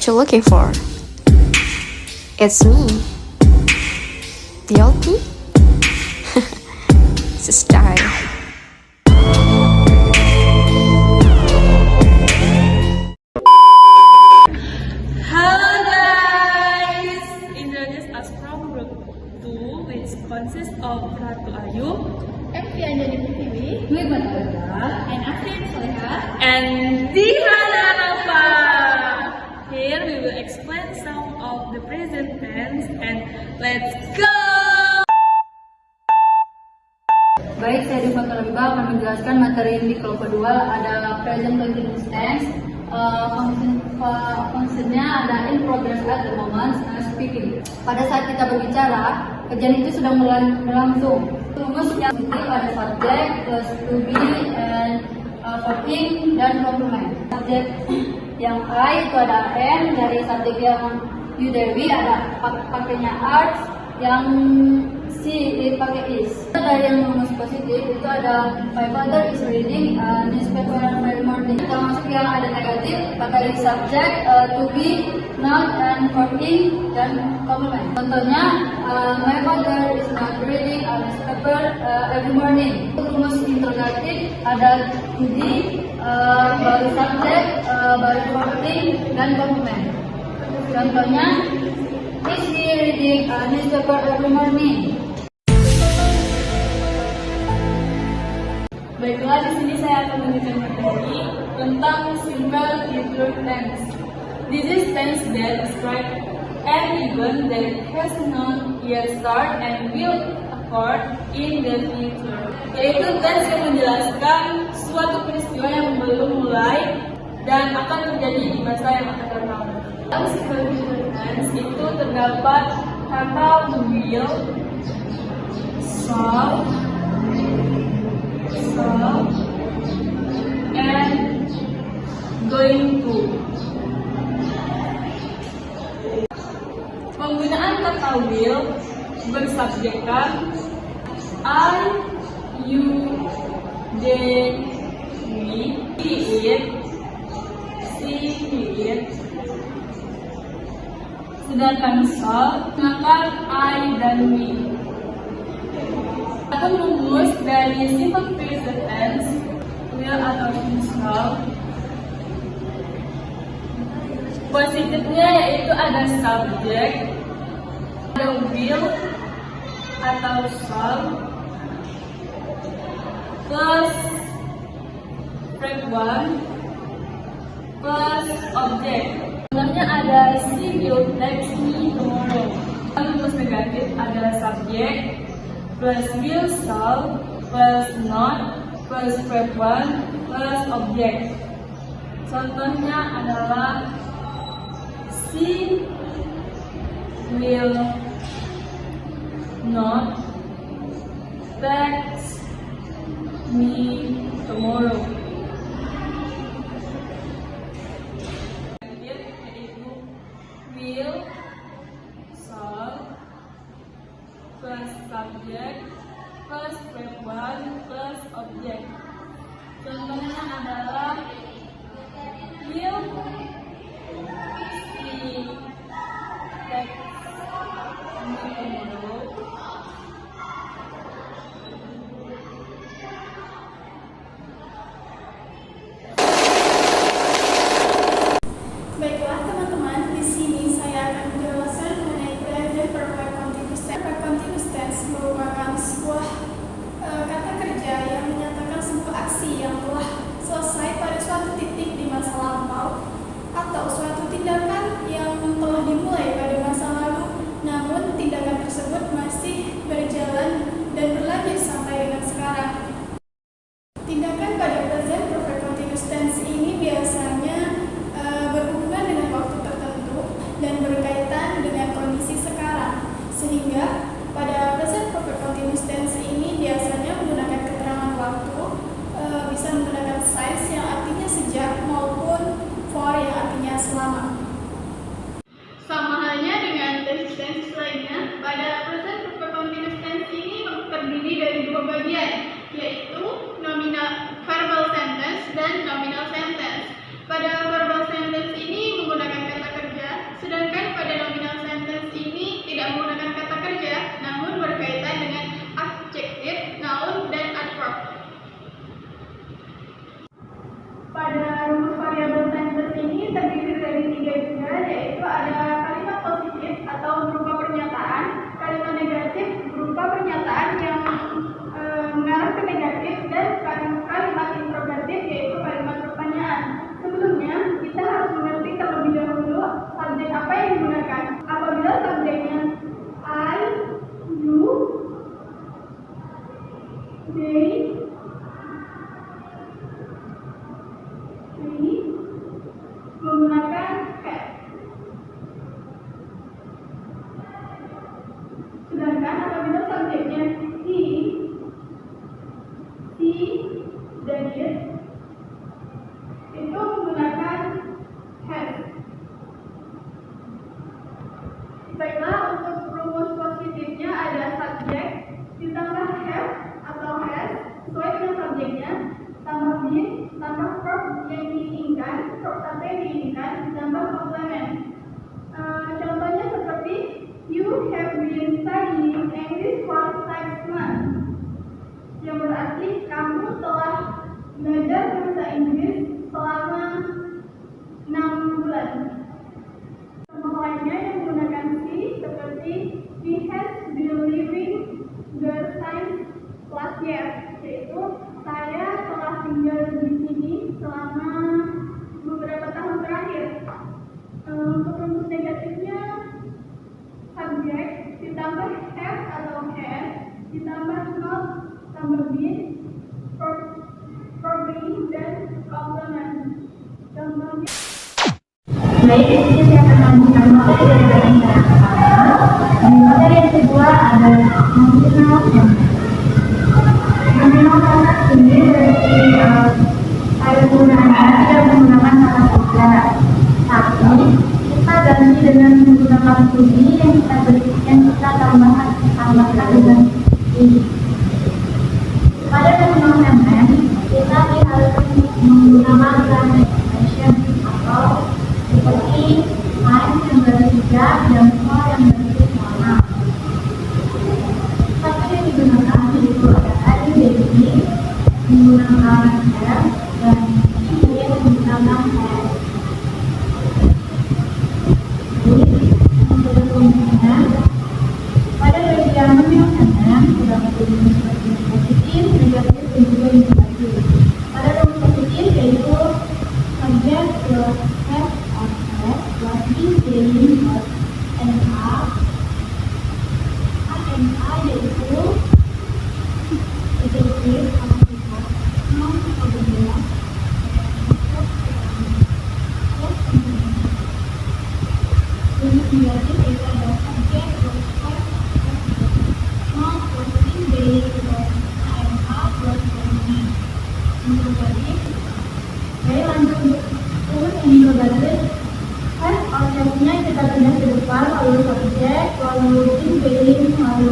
what you're looking for. It's me, the old me. It's a style. Hello guys! Introduce us from group 2, which consists of Ratu Ayu, MV Anjani Pratiwi, Nurman Alda, and Afrin Soleha, and Dihana Nova. Here we will explain some of the present tense and let's go! Baik, saya Diva Kalamba akan menjelaskan materi yang di kelompok 2 ada present continuous tense. Fungsinya ada in progress at the moment speaking. Pada saat kita berbicara, kejadian itu sedang berlangsung. Rumus yang positif ada subject plus to be and verb dan complement. Subjek yang I itu ada am, dari subjek yang you Dewi ada pakainya arts, yang si dipakai is. Dari yang rumus positif itu ada my father is reading newspaper every morning. Termasuk yang ada negatif pakai subject to be, not, and verb dan complement. Contohnya my father is not reading newspaper every morning. Rumus interrogatif ada to be, baru subject, baru verb dan complement. Contohnya, is he reading newspaper every morning? Baiklah, di sini saya akan memberikan materi tentang simple future tense. This is tense that describe an event that has not yet started and will occur in the future. Yaitu tense yang menjelaskan suatu peristiwa yang belum mulai dan akan terjadi di masa yang akan datang. Dalam simple future tense itu terdapat kata will, shall, and going to. Penggunaan kata will bersubjekkan I, you, they, we, he, it, she, he, it. Sedangkan shall menggunakan I dan we. Atau rumus dari simple present tense will atau shall. Positifnya yaitu ada subject, ada will atau shall, plus verb 1 plus object. Contohnya ada she will text me tomorrow. Rumus negatif ada subject plus will shall plus not plus verb 1 plus object. Contohnya adalah she will not text me tomorrow. Yaitu will, shall plus subject plus verb 1 plus object. Contohnya adalah will she text me tomorrow. Baiklah teman-teman, di sini saya akan menjelaskan mengenai present perfect continuous tense. Perfect continuous tense merupakan sebuah kata kerja yang menyatakan sebuah aksi yang telah selesai pada suatu titik di masa lampau atau suatu tindakan yang telah dimulai pada masa lalu, namun tindakan tersebut masih berjalan dan berlanjut sampai dengan sekarang. Tindakan pada present perfect continuous tense ini biasanya berhubungan dengan waktu tertentu dan berkaitan dengan kondisi sekarang, sehingga pada present perfect continuous tense ini biasanya menggunakan keterangan waktu, bisa menggunakan since yang artinya sejak maupun for yang artinya selama. Sama halnya dengan tense lainnya, pada present perfect continuous tense ini terdiri dari dua bagian, yaitu verbal sentence dan nominal sentence. Pada verbal sentence ini menggunakan kata kerja kemudian verb kata yang diinginkan ditambah komplement. Contohnya seperti you have been studying English for 6 months, yang berarti kamu telah belajar bahasa Inggris selama 6 bulan. Contoh lainnya yang menggunakan si seperti he has been living the science last year, yaitu saya telah tinggal di sini selama beberapa tahun terakhir. Untuk rumus negatifnya, subjek ditambah have atau had ditambah not tambah been verb being dan complement. Contohnya Baik, di sini saya akan melanjutkan materi dari materi yang pertama. Di materi yang kedua ada nominal sentence. Nominal sentence ini berarti pada penggunaannya tidak menggunakan kata kerja, tapi kita ganti dengan menggunakan to be yang kita tambahkan dengan be. Pada nominal sentence kita diharuskan menggunakan translation atau seperti time yang berarti tidak dan for yang berarti sama. Satu yang digunakan yaitu ada baby menggunakan have dan ini menggunakan have. Jadi untuk kemudian pada bagian nominal sentence terdapat rumus positif, negatif dan juga negatif. Pada rumus positif yaitu subjek plus have plus is being plus and are yaitu adjektif atau sifat non apabila rumus negatif yaitu ada subjek plus have non plus is being plus and are plus and untuk balik. Baik, lanjut untuk rumus yang negatif. Objeknya kita pindah ke depan, lalu subjek, lalu is being, lalu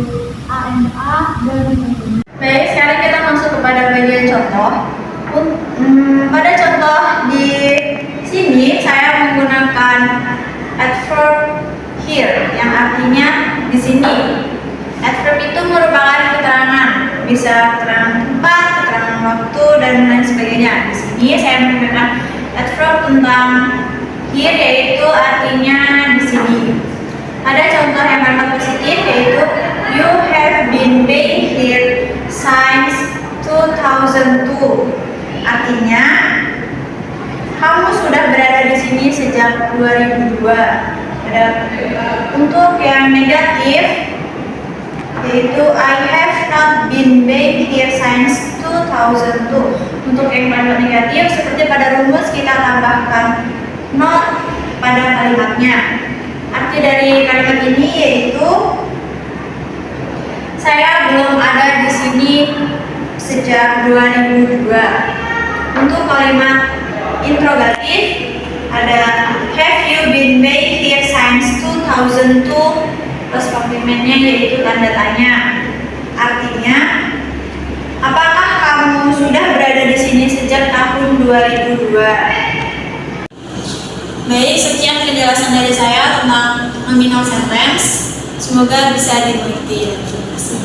a dan sebagainya. Baik, sekarang kita masuk kepada bagian contoh. Pada contoh di sini saya menggunakan adverb here yang artinya di sini. Adverb itu merupakan keterangan, bisa keterangan tempat, keterangan waktu dan lain sebagainya. Di sini saya menggunakan adverb tentang here yaitu artinya di sini. Ada contoh yang paling positif yaitu you have been being here since 2002. Artinya kamu sudah berada di sini sejak 2002. Ada untuk yang negatif yaitu I have not been being here since 2002. Untuk yang paling negatif seperti pada rumus kita tambahkan not pada kalimatnya. Arti dari kalimat ini yaitu saya belum ada di sini sejak 2002. Untuk kalimat interrogatif ada have you been made here since 2002 plus komplimennya yaitu tanda tanya. Artinya apakah kamu sudah berada di sini sejak tahun 2002? Baik, sekian penjelasan dari saya tentang nominal sentence. Semoga bisa dimengerti. Terima kasih.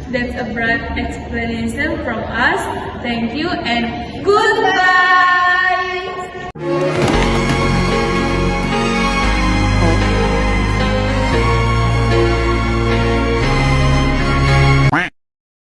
That's a brief explanation from us. Thank you and goodbye.